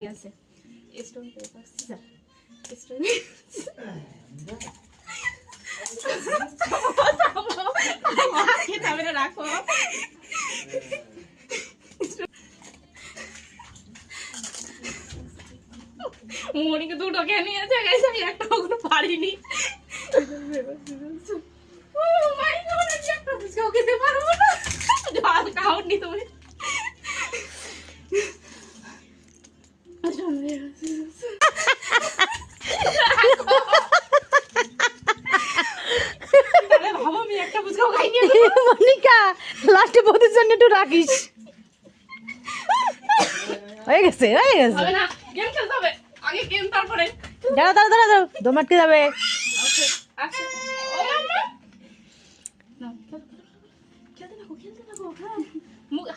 আছে stone paper যা stone খেতে রাখো মনিকে দুটো কে নিয়েছে গাইস আমি একটা কখনো পারিনি ও মাই গড আমি একটা ফুচকাও খেতে পারবো না জল খাওনি তুমি ভাবো আমি একটা ফুচকাও খাইনি মনিকা লাস্টে বোধের জন্য একটু রাখিস হয়ে গেছে হবে না গেম খেলতে হবে আগে গেম তারপরে দাঁড়া দাঁড়া দাঁড়া দাঁড়া দম আটকে যাবে আচ্ছা আচ্ছা ও মাম্মা না খেলতে থাকো হ্যাঁ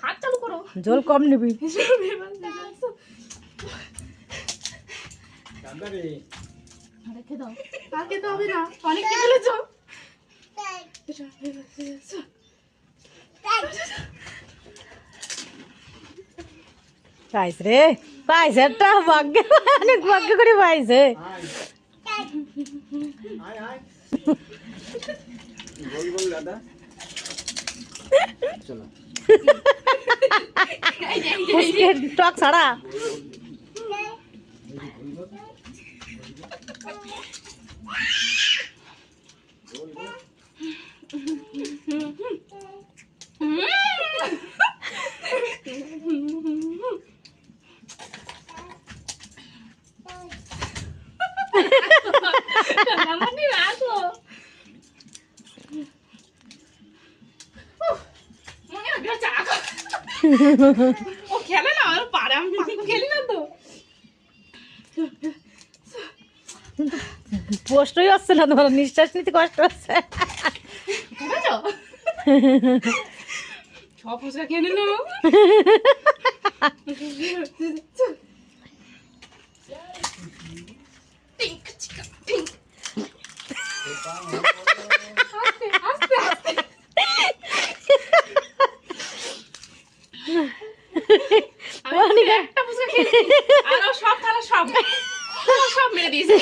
হাত চালু করো জল কম নিবি রেখে দাও আর খেতে হবে না অনেক খেয়ে ফেলেছো পাইছে রে পাইছে একটা ভাগ্য অনেক ভাগ্য করে পাইছে টক ছাড়া ও খেলে না আর পারে আমি খেলি না তো কষ্টই হচ্ছে না তোমার নিঃশ্বাস নিতে কষ্ট হচ্ছে সব ফুচকা খেয়ে নিল একটা ফুচকা খেয়েছি আর সব থালা সব মেরে দিয়েছে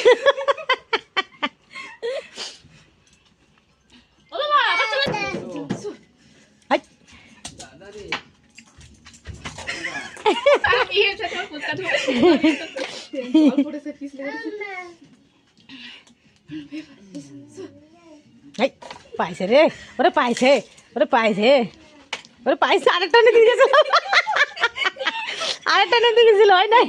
পাইছে রে ওরে পাইছে ওরে পাইছে ওরে পাইছে আরেকটা নিয়ে দিয়ে গেছিল আরেকটা নিয়ে দিয়ে গেছিল হয় নাই